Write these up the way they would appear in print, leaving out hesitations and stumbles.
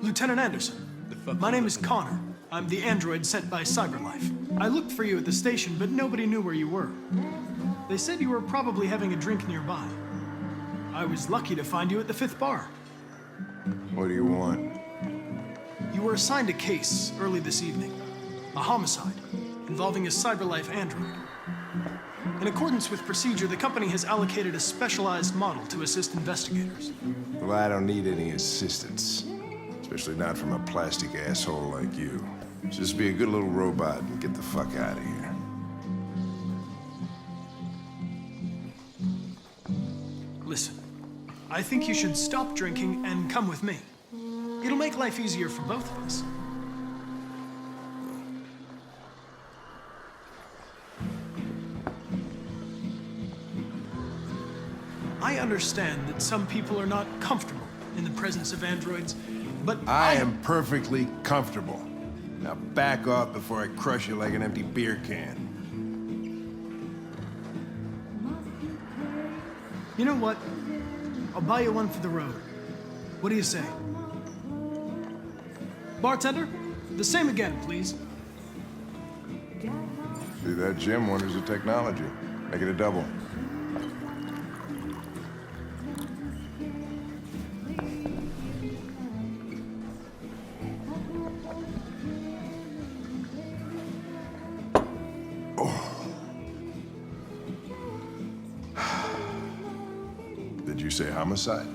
Lieutenant Anderson, my name is Connor. I'm the android sent by CyberLife. I looked for you at the station, but nobody knew where you were. They said you were probably having a drink nearby. I was lucky to find you at the 5th bar. What do you want? You were assigned a case early this evening. A homicide involving a CyberLife android. In accordance with procedure, the company has allocated a specialized model to assist investigators. Well, I don't need any assistance. Especially not from a plastic asshole like you. Just be a good little robot and get the fuck out of here. Listen, I think you should stop drinking and come with me. It'll make life easier for both of us. I understand that some people are not comfortable in the presence of androids, but I am perfectly comfortable. Now back off before I crush you like an empty beer can. You know what? I'll buy you one for the road. What do you say? Bartender, the same again, please. See, that Jim wonders the technology. Make it a double. Did you say homicide?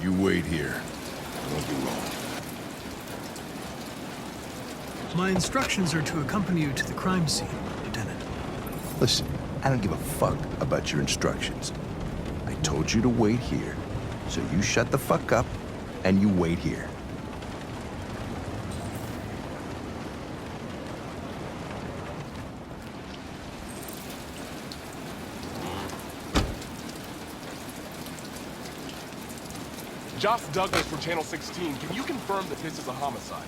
You wait here. I won't be long. My instructions are to accompany you to the crime scene, Lieutenant. Listen, I don't give a fuck about your instructions. I told you to wait here, so you shut the fuck up and you wait here. Josh Douglas from Channel 16. Can you confirm that this is a homicide?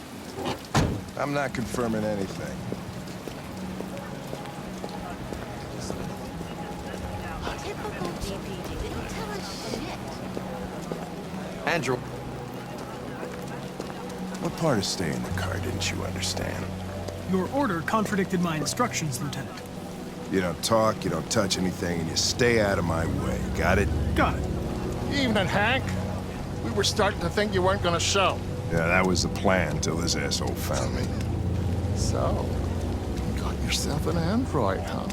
I'm not confirming anything. Typical DPD. Didn't tell us shit. Andrew. What part of staying in the car didn't you understand? Your order contradicted my instructions, Lieutenant. You don't talk, you don't touch anything, and you stay out of my way. Got it? Got it. Evening, Hank. We were starting to think you weren't gonna show. Yeah, that was the plan till this asshole found me. So, you got yourself an android, huh?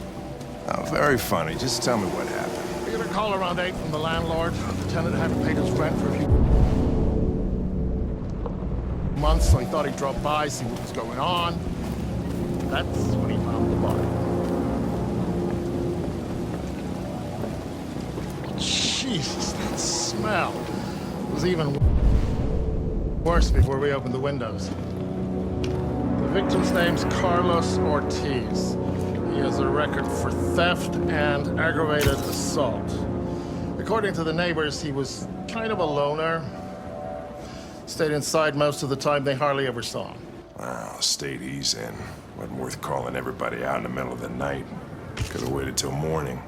Oh, very funny. Just tell me what happened. We got a call around 8 from the landlord. The tenant hadn't paid his rent for a few months, so he thought he'd drop by, see what was going on. That's when he found the body. Jesus, that smell was even worse before we opened the windows. The victim's name's Carlos Ortiz. He has a record for theft and aggravated assault. According to the neighbors, he was kind of a loner. Stayed inside most of the time. They hardly ever saw him. Wow, stayed easy in. Wasn't worth calling everybody out in the middle of the night. Could have waited till morning.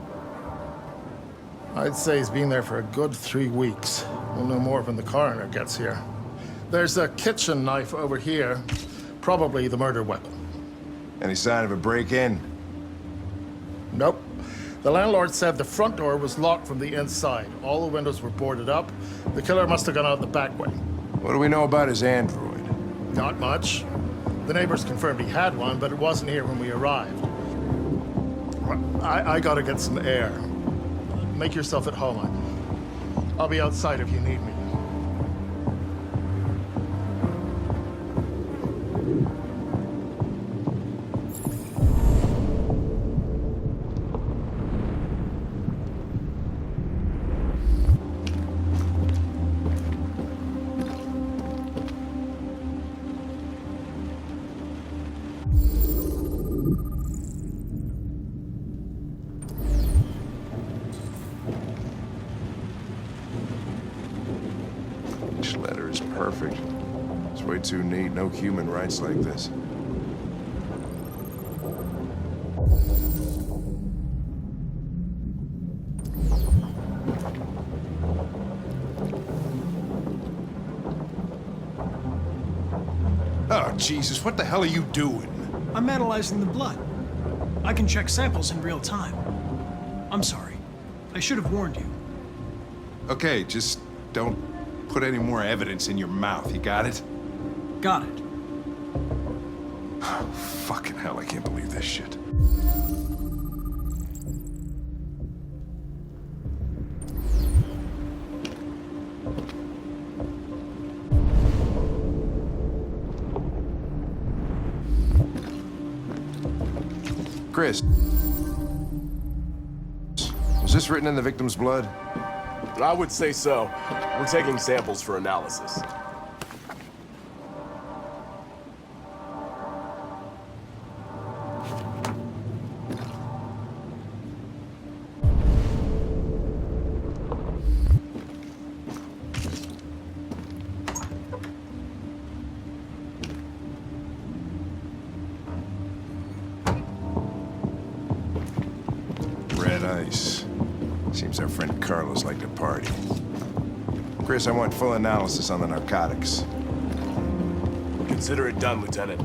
I'd say he's been there for a good 3 weeks. We'll know more when the coroner gets here. There's a kitchen knife over here. Probably the murder weapon. Any sign of a break-in? Nope. The landlord said the front door was locked from the inside. All the windows were boarded up. The killer must have gone out the back way. What do we know about his android? Not much. The neighbors confirmed he had one, but it wasn't here when we arrived. I gotta get some air. Make yourself at home. I'll be outside if you need me. Each letter is perfect. It's way too neat. No human writes like this. Oh, Jesus, what the hell are you doing? I'm analyzing the blood. I can check samples in real time. I'm sorry. I should have warned you. Okay, just don't put any more evidence in your mouth. You got it? Got it. Oh, fucking hell, I can't believe this shit. Chris, was this written in the victim's blood? I would say so. We're taking samples for analysis. Red ice. Seems our friend Carlos liked to party. Chris, I want full analysis on the narcotics. Consider it done, Lieutenant.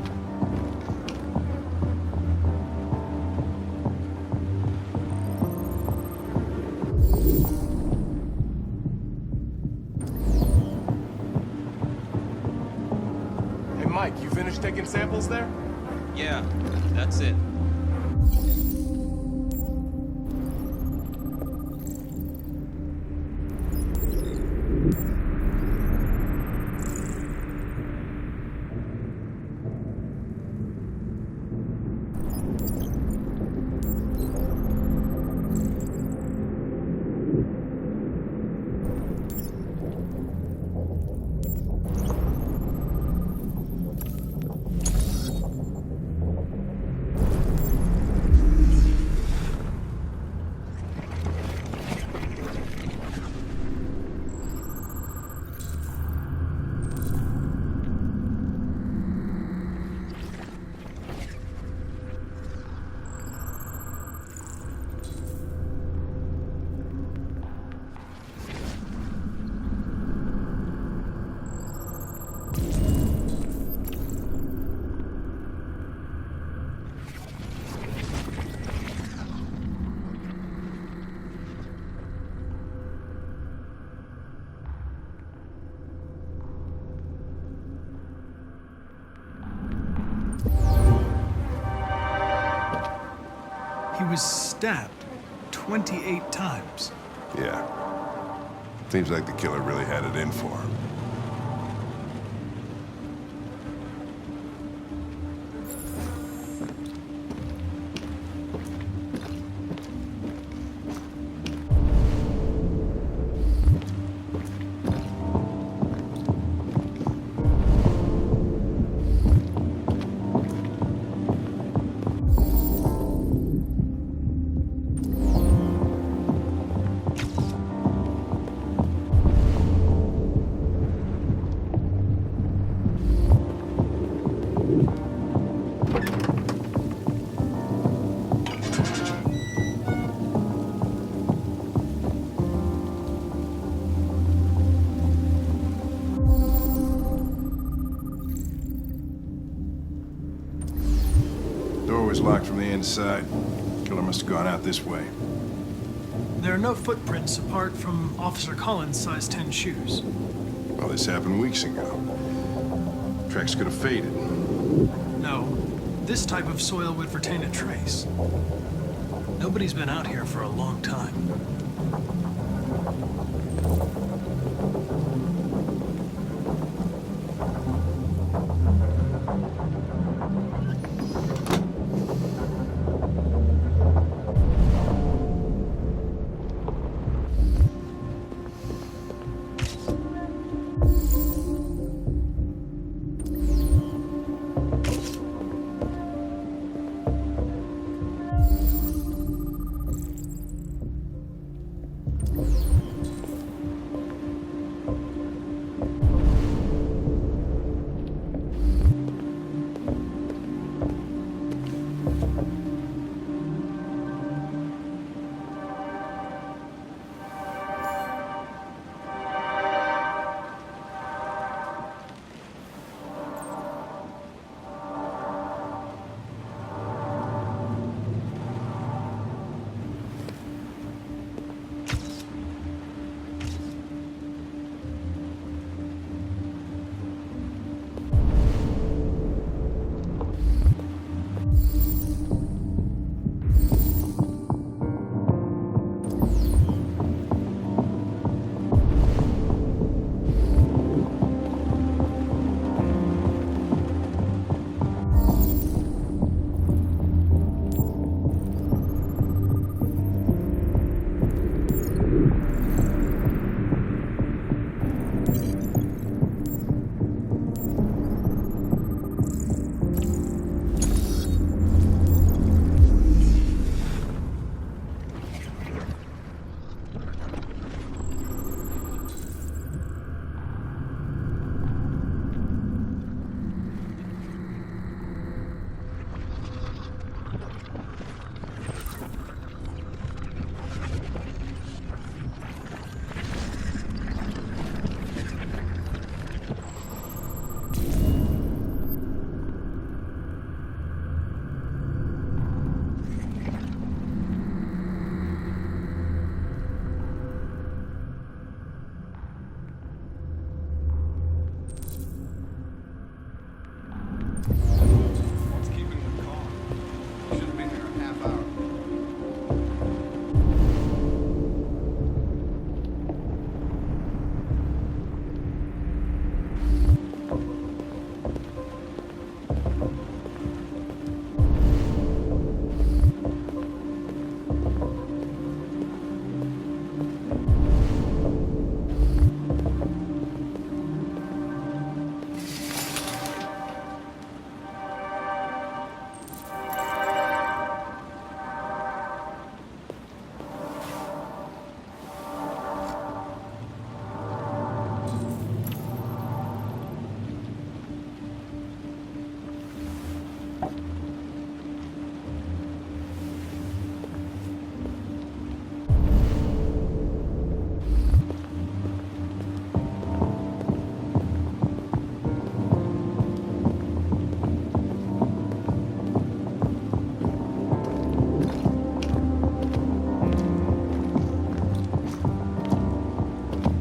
Hey, Mike, you finished taking samples there? Yeah, that's it. He was stabbed 28 times. Yeah. Seems like the killer really had it in for him. Door was locked from the inside. Killer must have gone out this way. There are no footprints apart from Officer Collins' size 10 shoes. Well, this happened weeks ago. Tracks could have faded. No, this type of soil would retain a trace. Nobody's been out here for a long time.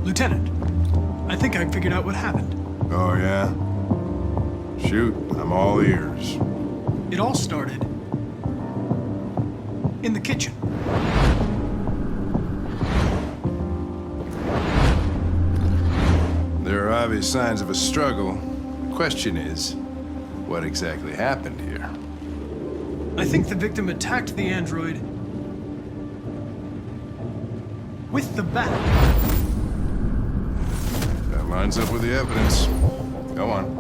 Lieutenant, I think I figured out what happened. Oh, yeah? Shoot, I'm all ears. It all started in the kitchen. There are obvious signs of a struggle. The question is, what exactly happened here? I think the victim attacked the android with the bat. That lines up with the evidence. Go on.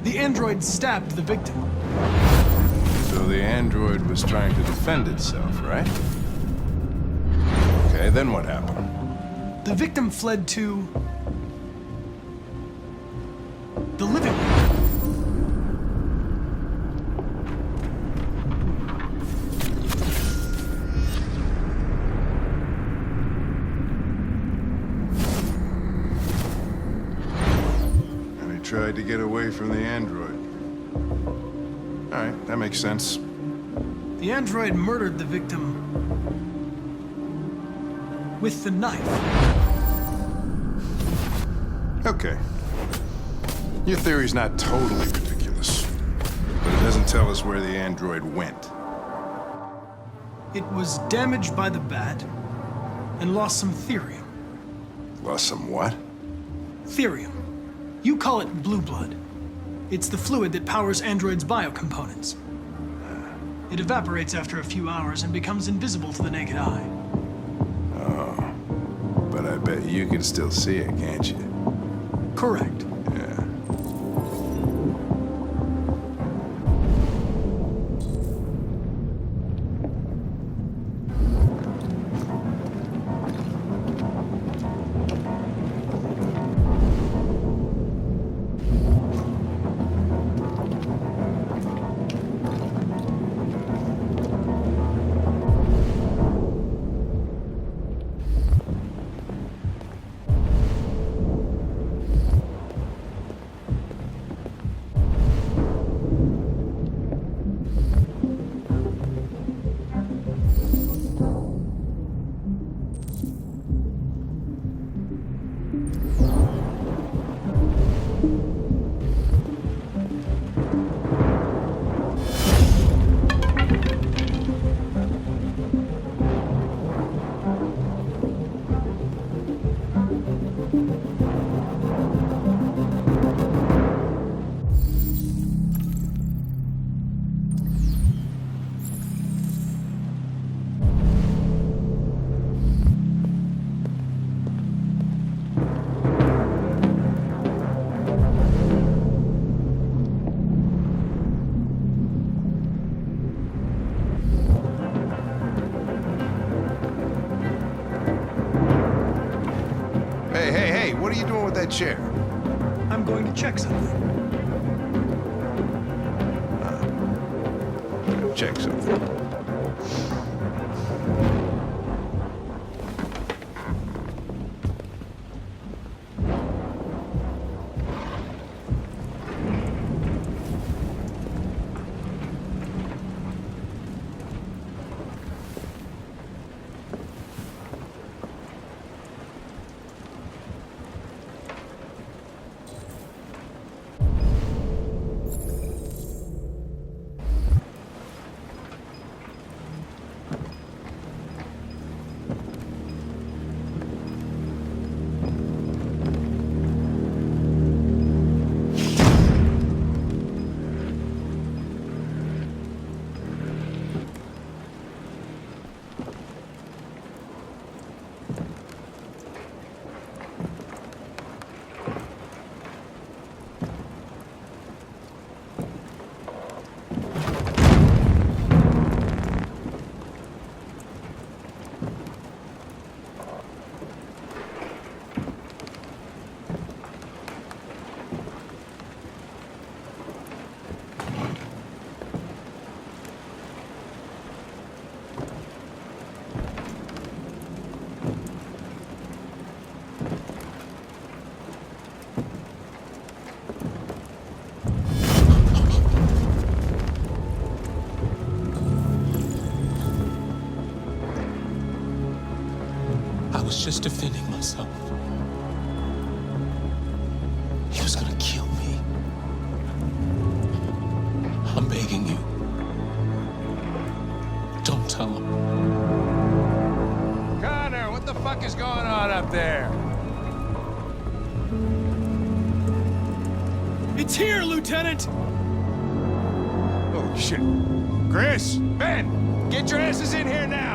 The android stabbed the victim. So the android was trying to defend itself, right? Okay, then what happened? The victim fled to the living room. And he tried to get away from the android. All right, that makes sense. The android murdered the victim with the knife. Okay. Your theory's not totally ridiculous, but it doesn't tell us where the android went. It was damaged by the bat and lost some therium. Lost some what? Therium. You call it blue blood. It's the fluid that powers androids' biocomponents. It evaporates after a few hours and becomes invisible to the naked eye. Oh. But I bet you can still see it, can't you? Correct. Yeah. Hey, what are you doing with that chair? I'm going to check something. Check something. I was just defending myself. He was gonna kill me. begging you. Don't tell him. Connor, what the fuck is going on up there? It's here, Lieutenant! Oh, shit. Chris, Ben, get your asses in here now!